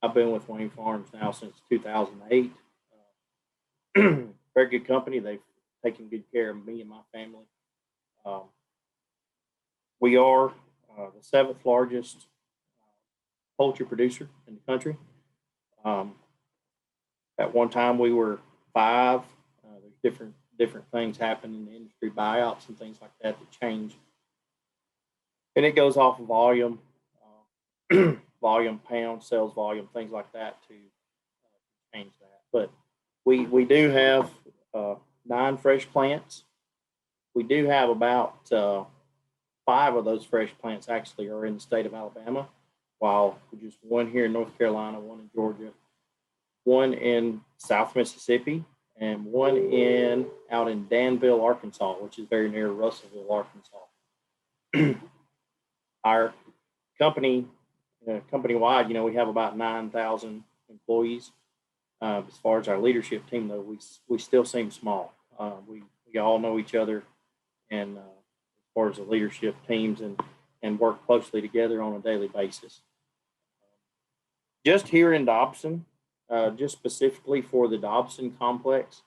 I've been with Wayne Farms now since 2008. Very good company. They've taken good care of me and my family. Um, we are the seventh largest poultry producer in the country. At one time, we were five. There's different things happen in the industry, buyouts and things like that change, and it goes off of volume, volume, pounds, sales volume, things like that to change that. But we do have 9 fresh plants. We do have about 5 of those fresh plants actually are in the state of Alabama, while just 1 here in North Carolina, 1 in Georgia, 1 in South Mississippi, and 1 out in Danville, Arkansas, which is very near Russellville, Arkansas. Our company-wide, we have about 9,000 employees. As far as our leadership team, though, we still seem small. We all know each other, and as far as the leadership teams and work closely together on a daily basis. Just here in Dobson, just specifically for the Dobson complex,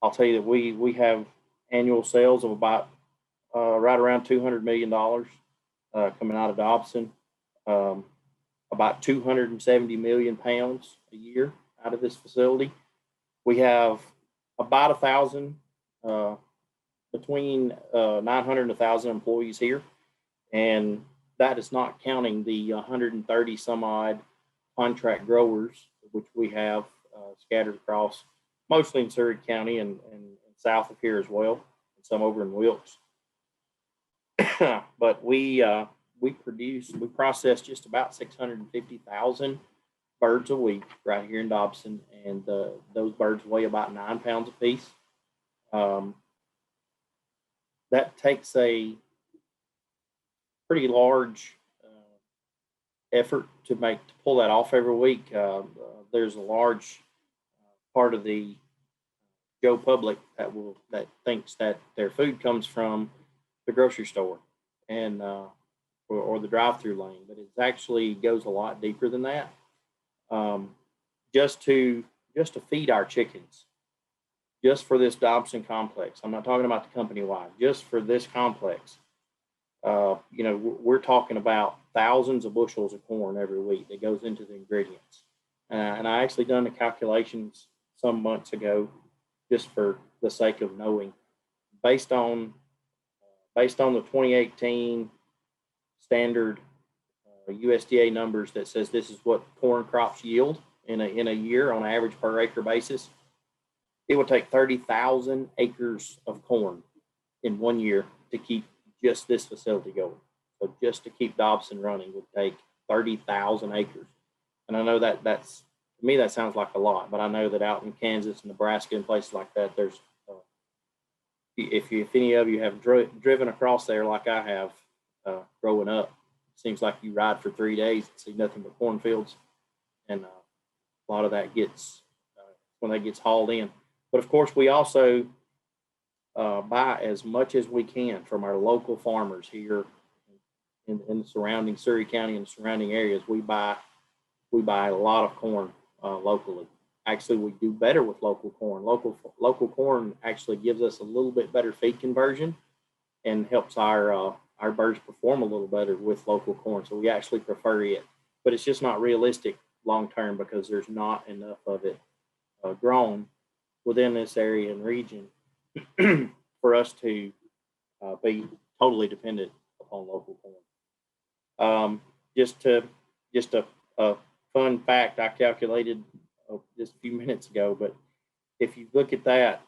I'll tell you that we have annual sales of about right around $200 million coming out of Dobson, about 270 million pounds a year out of this facility. We have about 1,000, between 900 and 1,000 employees here, and that is not counting the 130 some odd contract growers, which we have scattered across, mostly in Surrey County and south of here as well, and some over in Wilkes. But we process just about 650,000 birds a week right here in Dobson, and those birds weigh about 9 pounds a piece. That takes a pretty large effort to pull that off every week. There's a large part of the Joe public that thinks that their food comes from the grocery store and or the drive-through lane, but it actually goes a lot deeper than that. Just to feed our chickens, just for this Dobson complex. I'm not talking about the company-wide, just for this complex. We're talking about thousands of bushels of corn every week that goes into the ingredients. And I actually done the calculations some months ago, just for the sake of knowing, based on the 2018 standard USDA numbers that says this is what corn crops yield in a year on an average per acre basis. It would take 30,000 acres of corn in 1 year to keep just this facility going. So just to keep Dobson running would take 30,000 acres. And I know that's, to me, that sounds like a lot, but I know that out in Kansas and Nebraska and places like that, there's, if any of you have driven across there like I have growing up, it seems like you ride for 3 days and see nothing but cornfields. And a lot of that gets, when that gets hauled in. But of course, we also buy as much as we can from our local farmers here in the surrounding Surrey County and the surrounding areas. We buy a lot of corn locally. Actually, we do better with local corn. Local corn actually gives us a little bit better feed conversion and helps our birds perform a little better with local corn. So we actually prefer it, but it's just not realistic long term because there's not enough of it grown within this area and region for us to be totally dependent upon local corn. Just a fun fact I calculated just a few minutes ago, but if you look at that,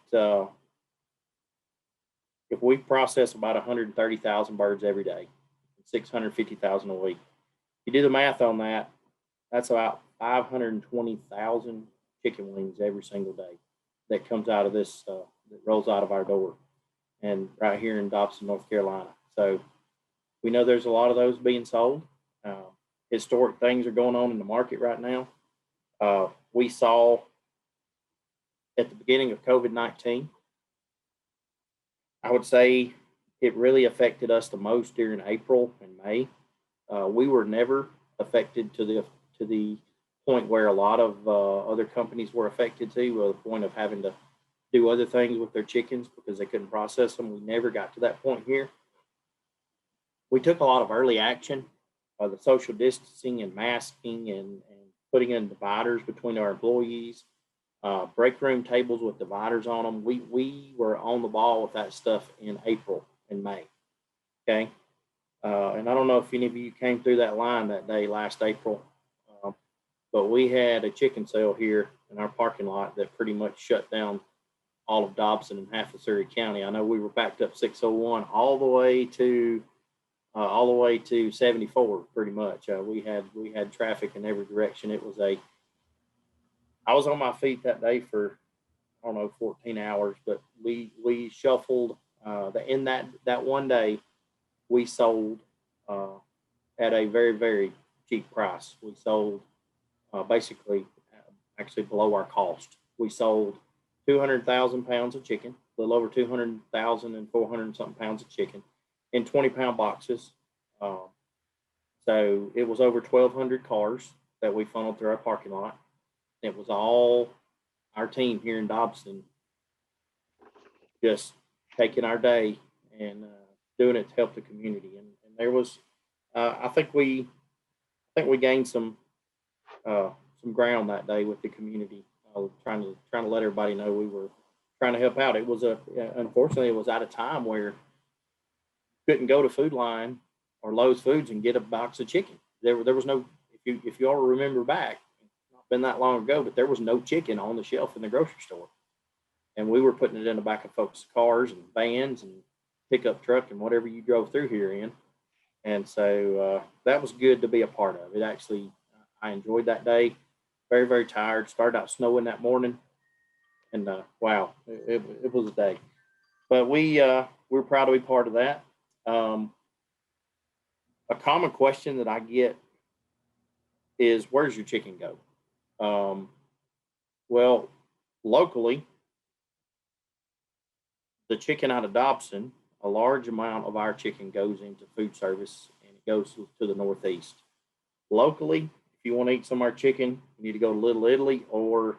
if we process about 130,000 birds every day, 650,000 a week, if you do the math on that, that's about 520,000 chicken wings every single day that comes out of this, that rolls out of our door, and right here in Dobson, North Carolina. So we know there's a lot of those being sold. Historic things are going on in the market right now. We saw at the beginning of COVID-19, I would say it really affected us the most during April and May. We were never affected to the point where a lot of other companies were affected too, to the point of having to do other things with their chickens because they couldn't process them. We never got to that point here. We took a lot of early action, the social distancing and masking and putting in dividers between our employees, break room tables with dividers on them. We were on the ball with that stuff in April and May. Okay. And I don't know if any of you came through that line that day last April, but we had a chicken sale here in our parking lot that pretty much shut down all of Dobson and half of Surrey County. I know we were backed up 601 all the way to 74, pretty much. We had traffic in every direction. I was on my feet that day for, I don't know, 14 hours, but we shuffled, in that one day, we sold at a very, very cheap price. We sold basically actually below our cost. We sold 200,000 pounds of chicken, a little over 200,000 and 400 something pounds of chicken in 20-pound boxes. So it was over 1,200 cars that we funneled through our parking lot. It was all our team here in Dobson just taking our day and doing it to help the community. And there was, I think we gained some ground that day with the community, trying to let everybody know we were trying to help out. It was unfortunately, it was at a time where you couldn't go to Food Line or Lowe's Foods and get a box of chicken. There was no, if you all remember back, not been that long ago, but there was no chicken on the shelf in the grocery store. And we were putting it in the back of folks' cars and vans and pickup truck and whatever you drove through here in. And so that was good to be a part of. It actually, I enjoyed that day. Very, very tired. Started out snowing that morning. And wow, it was a day. But we're proud to be part of that. A common question that I get is, where's your chicken go? Well, locally, the chicken out of Dobson, a large amount of our chicken goes into food service and it goes to the Northeast. Locally, if you want to eat some of our chicken, you need to go to Little Italy or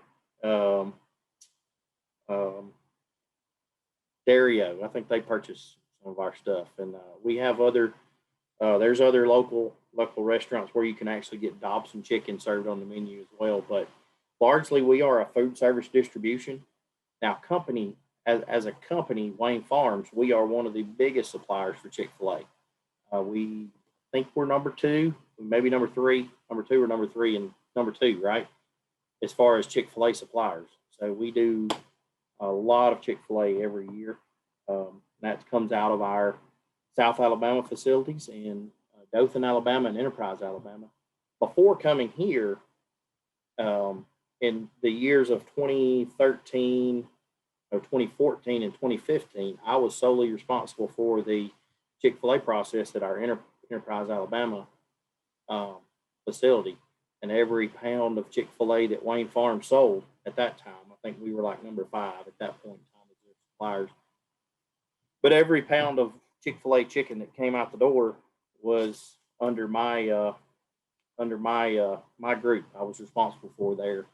Dario. I think they purchase some of our stuff. And we have there's other local restaurants where you can actually get Dobson chicken served on the menu as well. But largely, we are a food service distribution. Now, as a company, Wayne Farms, we are one of the biggest suppliers for Chick-fil-A. We think we're number two, maybe number two or number three, and number two, right? As far as Chick-fil-A suppliers. So we do a lot of Chick-fil-A every year. That comes out of our South Alabama facilities in Dothan, Alabama, and Enterprise, Alabama. Before coming here, in the years of 2013, 2014 and 2015, I was solely responsible for the Chick-fil-A process at our Enterprise, Alabama facility. And every pound of Chick-fil-A that Wayne Farms sold at that time, I think we were like number 5 at that point in time as their suppliers. But every pound of Chick-fil-A chicken that came out the door was under my group. I was responsible for there a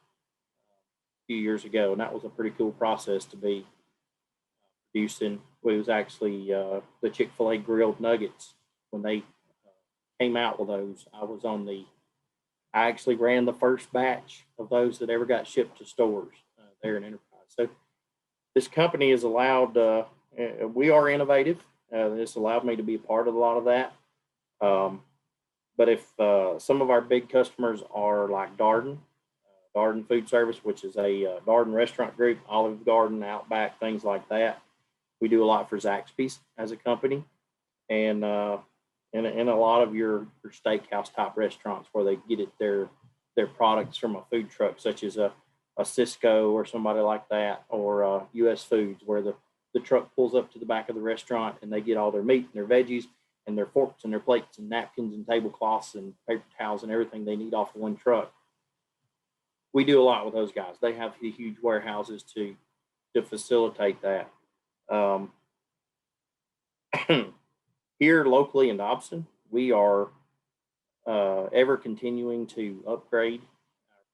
few years ago, and that was a pretty cool process to be producing. It was actually the Chick-fil-A grilled nuggets when they came out with those. I actually ran the first batch of those that ever got shipped to stores there in Enterprise. So this company is allowed. We are innovative. This allowed me to be a part of a lot of that. But if some of our big customers are like Darden Food Service, which is a Darden restaurant group, Olive Garden, Outback, things like that. We do a lot for Zaxby's as a company, and a lot of your steakhouse type restaurants where they get their products from a food truck, such as a Cisco or somebody like that, or U.S. Foods, where the truck pulls up to the back of the restaurant and they get all their meat and their veggies and their forks and their plates and napkins and tablecloths and paper towels and everything they need off of one truck. We do a lot with those guys. They have huge warehouses to facilitate that. Here locally in Dobson, we are ever continuing to upgrade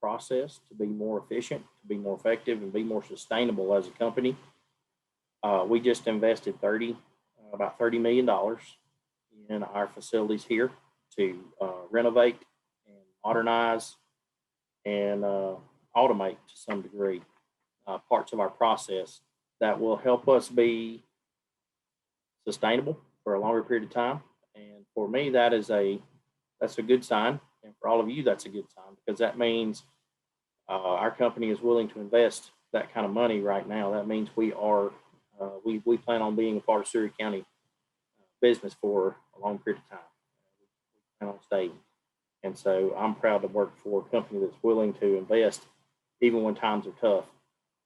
our process to be more efficient, to be more effective, and be more sustainable as a company. We just invested about $30 million in our facilities here to renovate and modernize and automate to some degree parts of our process that will help us be sustainable for a longer period of time. And for me, that's a good sign. And for all of you, that's a good sign, because that means our company is willing to invest that kind of money right now. That means we plan on being a part of Surrey County business for a long period of time. We plan on staying. And so I'm proud to work for a company that's willing to invest even when times are tough.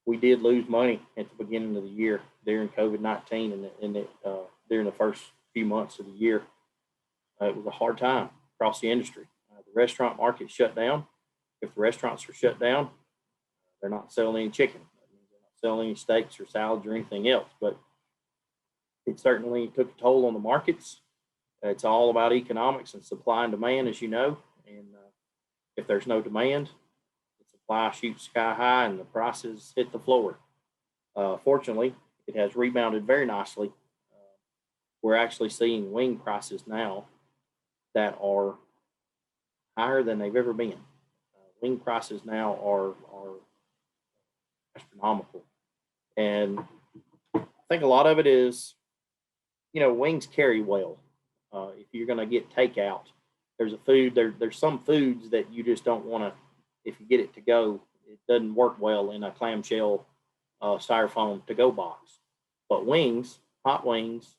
We did lose money at the beginning of the year during COVID-19 and during the first few months of the year. It was a hard time across the industry. The restaurant market shut down. If the restaurants are shut down, they're not selling any chicken. They're not selling any steaks or salads or anything else. But it certainly took a toll on the markets. It's all about economics and supply and demand, as you know. And if there's no demand, the supply shoots sky high and the prices hit the floor. Fortunately, it has rebounded very nicely. We're actually seeing wing prices now that are higher than they've ever been. Wing prices now are astronomical. And I think a lot of it is, wings carry well. If you're going to get takeout, there's some foods that you just don't want to, if you get it to go, it doesn't work well in a clamshell styrofoam to-go box. But wings, hot wings,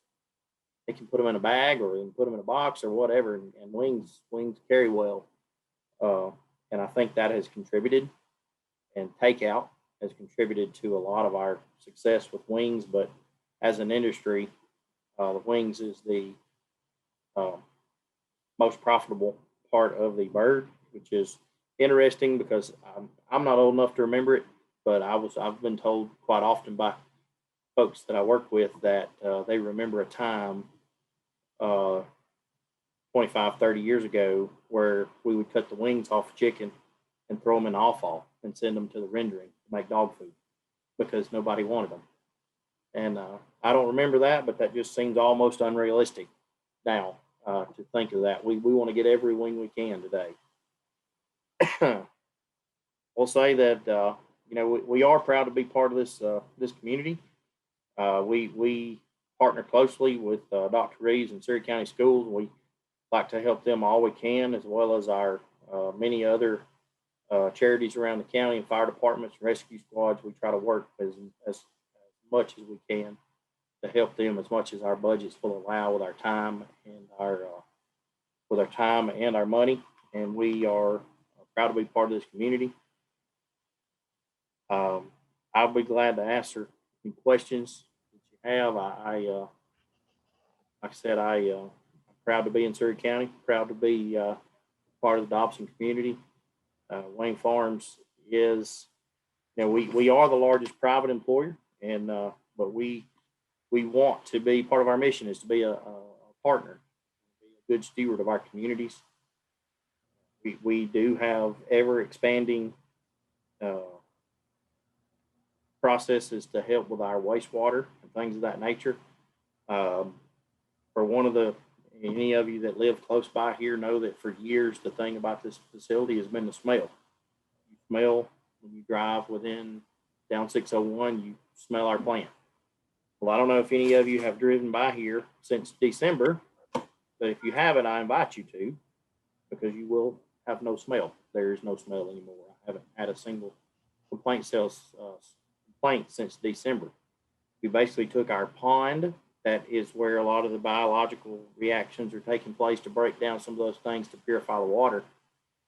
they can put them in a bag or put them in a box or whatever, and wings carry well. And I think that has contributed, and takeout has contributed to a lot of our success with wings. But as an industry, the wings is the most profitable part of the bird, which is interesting because I'm not old enough to remember it, but I've been told quite often by folks that I work with that they remember a time 25, 30 years ago where we would cut the wings off a chicken and throw them in the offal and send them to the rendering to make dog food because nobody wanted them. And I don't remember that, but that just seems almost unrealistic now to think of that. We want to get every wing we can today. We'll say that we are proud to be part of this community. We partner closely with Dr. Reeves and Surrey County Schools. We like to help them all we can, as well as our many other charities around the county and fire departments and rescue squads. We try to work as much as we can to help them as much as our budgets will allow with our time and our money. And we are proud to be part of this community. I'll be glad to answer any questions that you have. Like I said, I'm proud to be in Surrey County, proud to be part of the Dobson community. Wayne Farms is, we are the largest private employer, and but we want to be, part of our mission is to be a partner, be a good steward of our communities. We do have ever expanding processes to help with our wastewater and things of that nature. For any of you that live close by here know that for years, the thing about this facility has been the smell. You smell when you drive down 601, you smell our plant. Well, I don't know if any of you have driven by here since December, but if you haven't, I invite you to, because you will have no smell. There is no smell anymore. I haven't had a single complaint since December. We basically took our pond, that is where a lot of the biological reactions are taking place to break down some of those things to purify the water,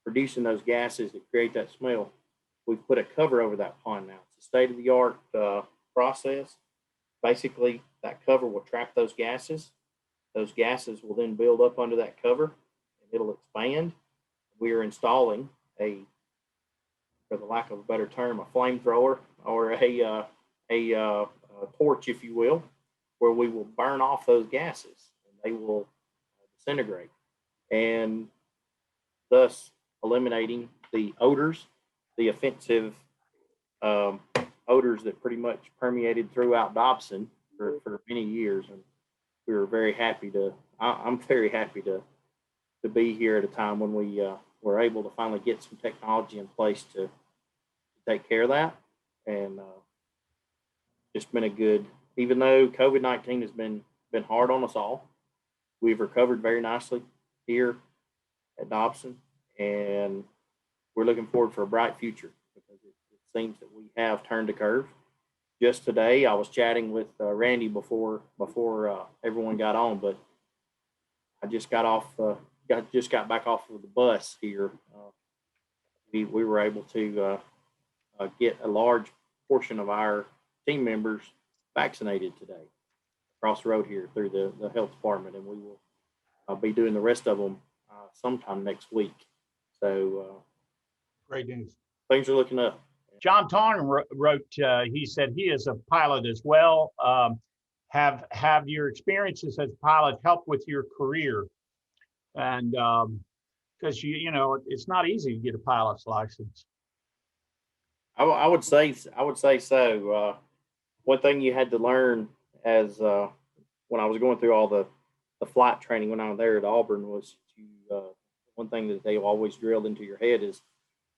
producing those gases that create that smell. We've put a cover over that pond now. It's a state-of-the-art process. Basically, that cover will trap those gases. Those gases will then build up under that cover, and it'll expand. We are installing for the lack of a better term, a flamethrower or a torch, if you will, where we will burn off those gases and they will disintegrate, and thus eliminating the odors the offensive odors that pretty much permeated throughout Dobson for many years. And we were very happy to, I'm very happy to be here at a time when we were able to finally get some technology in place to take care of that. And just been a good, even though COVID-19 has been hard on us all, we've recovered very nicely here at Dobson, and we're looking forward for a bright future because it seems that we have turned a curve. Just today, I was chatting with Randy before everyone got on, but I just got back off of the bus here. We were able to get a large portion of our team members vaccinated today across the road here through the health department, and we will be doing the rest of them sometime next week. So great news. Things are looking up. John Tong wrote, he said he is a pilot as well. Have your experiences as a pilot helped with your career? And because you know it's not easy to get a pilot's license. I would say so. One thing you had to learn as when I was going through all the flight training when I was there at Auburn was one thing that they always drilled into your head is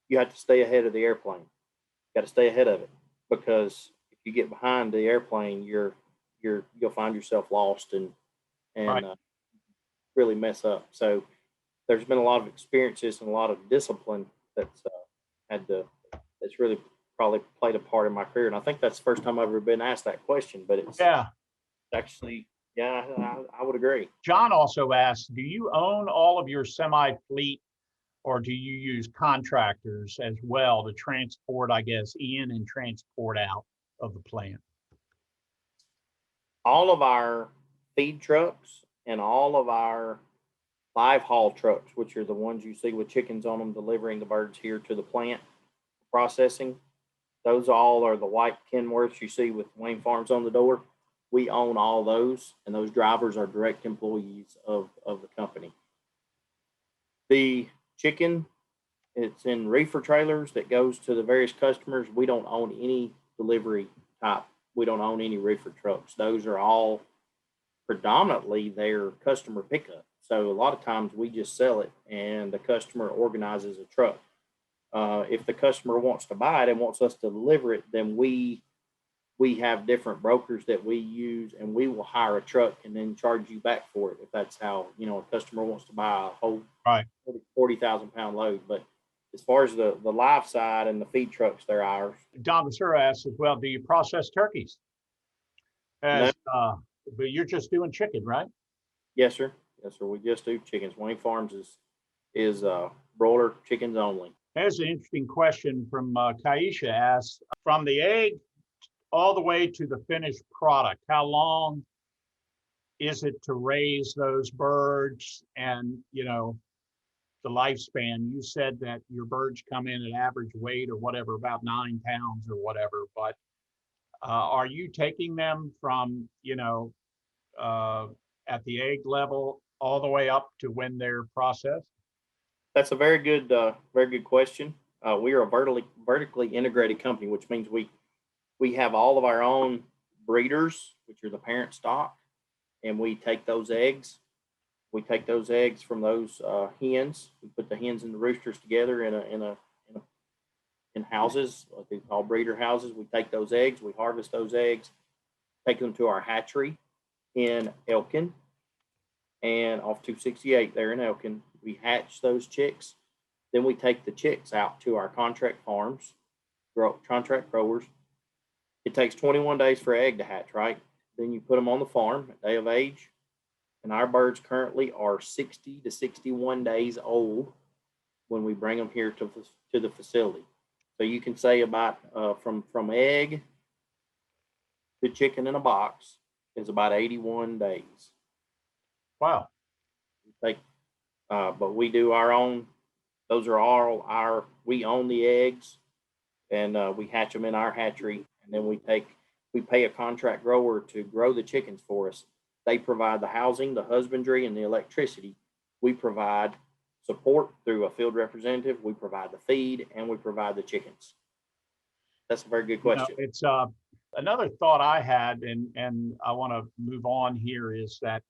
you have to stay ahead of the airplane. You got to stay ahead of it, because if you get behind the airplane, you'll find yourself lost and right. Really mess up. So there's been a lot of experiences and a lot of discipline that's really probably played a part in my career. And I think that's the first time I've ever been asked that question, but it's actually, yeah, I would agree. John also asked, do you own all of your semi fleet, or do you use contractors as well to transport, I guess, in and transport out of the plant? All of our feed trucks and all of our live haul trucks, which are the ones you see with chickens on them, delivering the birds here to the plant processing, those all are the white Kenworths you see with Wayne Farms on the door. We own all those, and those drivers are direct employees of the company. The chicken, it's in reefer trailers that goes to the various customers. We don't own any delivery type. We don't own any reefer trucks. Those are all predominantly their customer pickup. So a lot of times we just sell it and the customer organizes a truck. If the customer wants to buy it and wants us to deliver it, then we have different brokers that we use, and we will hire a truck and then charge you back for it if that's how, a customer wants to buy a whole 40,000 pound load. But as far as the live side and the feed trucks, they're ours. Don Basura asks as well, do you process turkeys? No. But you're just doing chicken, right? Yes, sir. Yes, sir. We just do chickens. Wayne Farms is broiler chickens only. There's an interesting question from Kaisha asks, from the egg all the way to the finished product, how long is it to raise those birds? And, the lifespan, you said that your birds come in at average weight or whatever, about 9 pounds or whatever, but are you taking them from, at the egg level all the way up to when they're processed? That's a very good question. We are a vertically integrated company, which means we have all of our own breeders, which are the parent stock, and we take those eggs. We take those eggs from those hens. We put the hens and the roosters together in houses, what they call breeder houses. We take those eggs, we harvest those eggs, take them to our hatchery in Elkin, and off 268 there in Elkin. We hatch those chicks. Then we take the chicks out to our contract farms, contract growers. It takes 21 days for an egg to hatch, right? Then you put them on the farm at day of age. And our birds currently are 60 to 61 days old when we bring them here to the facility. So you can say about from egg to chicken in a box is about 81 days. Wow. But we do our own. Those are all we own the eggs, and we hatch them in our hatchery, and then we pay a contract grower to grow the chickens for us. They provide the housing, the husbandry, and the electricity. We provide support through a field representative. We provide the feed and we provide the chickens. That's a very good question. It's another thought I had, and I want to move on here, is that,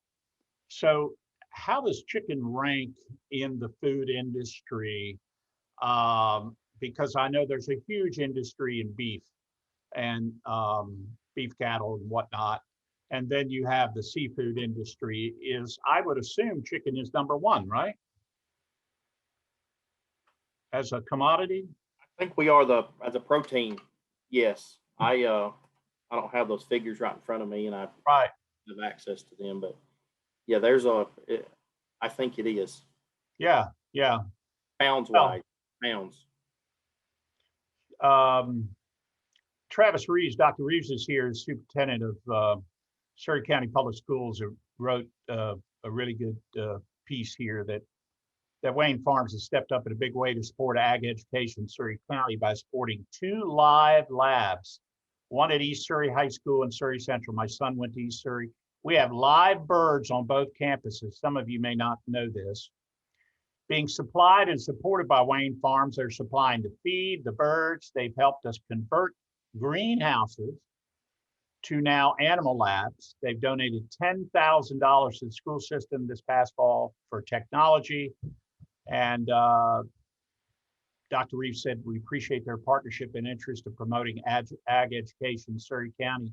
so how does chicken rank in the food industry? Because I know there's a huge industry in beef and beef cattle and whatnot. And then you have the seafood industry. I would assume chicken is number one, right? As a commodity? I think we are as a protein. Yes, I don't have those figures right in front of me, and I Right. have access to them. But yeah, I think it is Yeah. pounds Well, wise, pounds. Travis Reeves, Dr. Reeves is here, as superintendent of Surrey County Public Schools, who wrote a really good piece here that Wayne Farms has stepped up in a big way to support ag education in Surrey County by supporting 2 live labs, one at East Surrey High School and Surrey Central. My son went to East Surrey. We have live birds on both campuses. Some of you may not know this. Being supplied and supported by Wayne Farms, they're supplying the feed, the birds. They've helped us convert greenhouses to now animal labs. They've donated $10,000 to the school system this past fall for technology. And Dr. Reeves said, we appreciate their partnership and interest in promoting ag education in Surrey County.